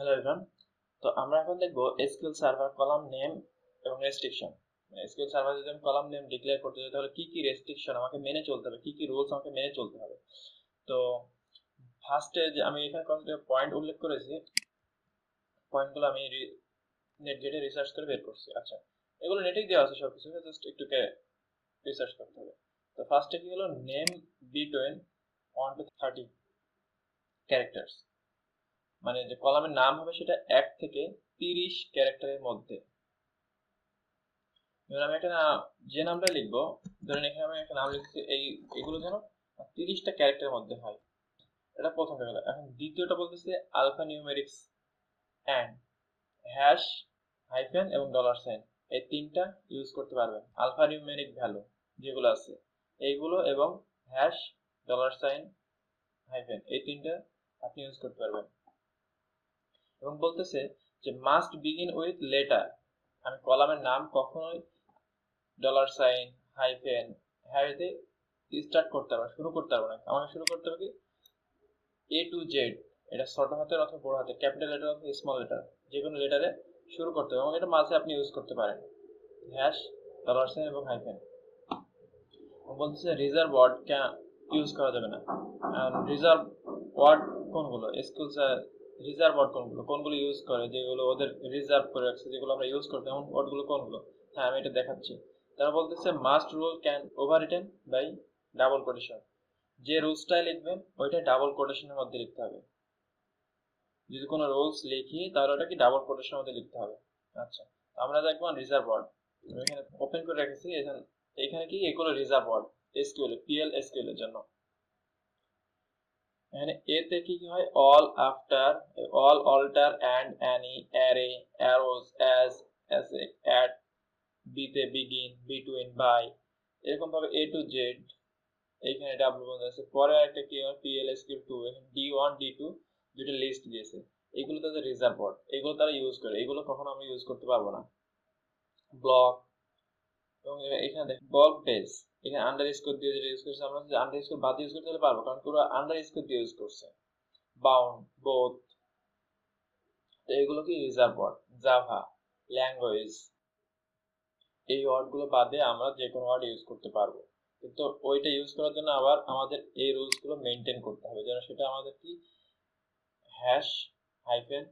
Hello everyone. তো আমরা এখন দেখব এসকিউএল সার্ভার কলাম নেম এবং রেস্ট্রিকশন। এসকিউএল সার্ভার যদি আমি কলাম নেম ডিক্লেয়ার করতে চাই তাহলে কি কি রেস্ট্রিকশন আমাকে মেনে চলতে হবে, কি কি রুলস আমাকে মেনে চলতে হবে। তো ফার্স্টে যে আমি এখানে কয়েকটা পয়েন্ট উল্লেখ করেছি, পয়েন্টগুলো আমি নেট ঘেটে রিসার্চ করে বের করছি। আচ্ছা, এগুলো নেটেই দেওয়া আছে সব কিছু, জাস্ট একটুকে রিসার্চ করতে হবে। তো ফার্স্টে কি হলো, নেম বিটুইন 1 to 30 ক্যারেক্টার্স, মানে যে কলামের নাম হবে সেটা 1 থেকে 30 ক্যারেক্টারের মধ্যে। এবার আমি একটা যে নামটা লিখবো, ধরেন এখানে আমি একটা নাম লিখছি, এগুলো যেন 30টা ক্যারেক্টারের মধ্যে হয়। এটা প্রথমটা গেল। এখন দ্বিতীয়টা বলতেছে alpha numerics and hash, hyphen এবং ডলার সাইন, এই তিনটা ইউজ করতে পারবেন। আলফা নিউমেরিক ভ্যালু যেগুলো আছে এইগুলো এবং হ্যাশ, ডলার সাইন, হাইফেন, এই তিনটা আপনি ইউজ করতে পারবেন। এবং বলতেছে যে মাস্ট বিগিন উইথ লেটার। আমি কলামের নাম কখনোই ডলার সাইন, হাইফেন, হ্যাশ দিয়ে স্টার্ট করতে পারবো, শুরু করতে পারবো না। আমাকে শুরু করতে হবে কি এ টু জেড, এটা ছোট হাতের অথবা বড় হাতের, ক্যাপিটাল লেটার অথবা স্মল লেটার, যে কোনো লেটারে শুরু করতে হবে এবং এটা মাঝে আপনি ইউজ করতে পারেন হ্যাশ, ডলার সাইন এবং হাইফেন। বলতেছে রিজার্ভ ওয়ার্ড ইউজ করা যাবে না। রিজার্ভ ওয়ার্ড কোনগুলো, এসকিউএল রিজার্ভ ওয়ার্ড কোনগুলো ইউজ করে, যেগুলো ওদের রিজার্ভ করে রাখছে, যেগুলো আমরা ইউজ করতে, এমন ওয়ার্ডগুলো কোনগুলো। হ্যাঁ, আমি এটা দেখাচ্ছি। তারা বলতেছে must rule can over written by double quotation. যে রুলসটাই লিখবেন ওইটা ডাবল কোটেশনের মধ্যে লিখতে হবে। যদি কোনো রুলস লিখি তাহলে ওটা কি ডাবল কোটেশনের মধ্যে লিখতে হবে। আচ্ছা, আমরা দেখবো রিজার্ভ ওয়ার্ড। আমি এখানে ওপেন করে রেখেছি। এখানে কি এগুলো reserve word SQL, PL SQL এর জন্য। এখানে এতে কি হয়, all, after, all, alter, and, any, array, arrows, as, at, বিতে বিগিন, বিটুইন, বাই, এরকম ভাবে এ টু জেড। এইখানে ডাব্লিউ বন্ধ আছে। পরে একটা কি হয়, পিএল এসকিউএল 2, এখানে ডি1 ডি2 দুটো লিস্ট দিয়েছে। এগুলো তাদের রিজার্ভ ওয়ার্ড, এগুলো তারা ইউজ করে, এগুলো কখনো আমরা ইউজ করতে পারবো না। ব্লক, এবং এখানে দেখ বল্ক বেস, এখানে আন্ডার স্কোর দিয়ে যেটা ইউজ করছে, আমরা যদি আন্ডার স্কোর বাদ ইউজ করতে হলে পারবো, কারণ পুরো আন্ডার স্কোর দিয়ে ইউজ করছে। বাউন্ড, বোথ, তো এগুলো কি রিজার্ভ ওয়ার্ড। জাভা, ল্যাঙ্গুয়েজ, এই ওয়ার্ডগুলো বাদে আমরা যে কোনো ওয়ার্ড ইউজ করতে পারবো, কিন্তু ওইটা ইউজ করার জন্য আবার আমাদের এই রুলসগুলো মেনটেন করতে হবে, যেন সেটা আমাদের কি হ্যাশ, হাইফেন,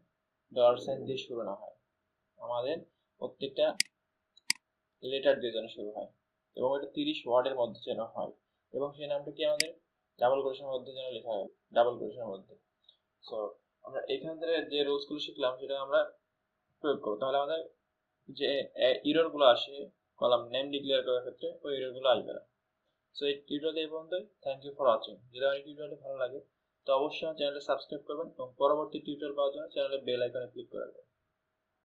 ডলার সাইন দিয়ে শুরু না হয়, আমাদের প্রত্যেকটা লেটার দিয়ে যেন শুরু হয়, এবং এটা 30 ওয়ার্ডের মধ্যে যেন হয়, এবং সেই নামটা কি আমাদের ডাবল কোটেশনের মধ্যে যেন লেখা হয়, ডাবল কোটেশনের মধ্যে। সো আমরা এখান থেকে যে রুলসগুলো শিখলাম সেটা আমরা প্রয়োগ করবো, তাহলে আমাদের যে এরর গুলো আসে কলাম নেম ডিক্লেয়ার করার ক্ষেত্রে, ওই এরর গুলো আসবে না। সো এই টিউটোরিয়াল এই পর্যন্তই। Thank you for watching. যদি আমার এই টিউটোরিয়ালটি ভালো লাগে তো অবশ্যই আমার চ্যানেলটা সাবস্ক্রাইব করবেন এবং পরবর্তী টিউটোরিয়াল পাওয়ার জন্য চ্যানেলের বেল আইকনে ক্লিক করে রাখবেন।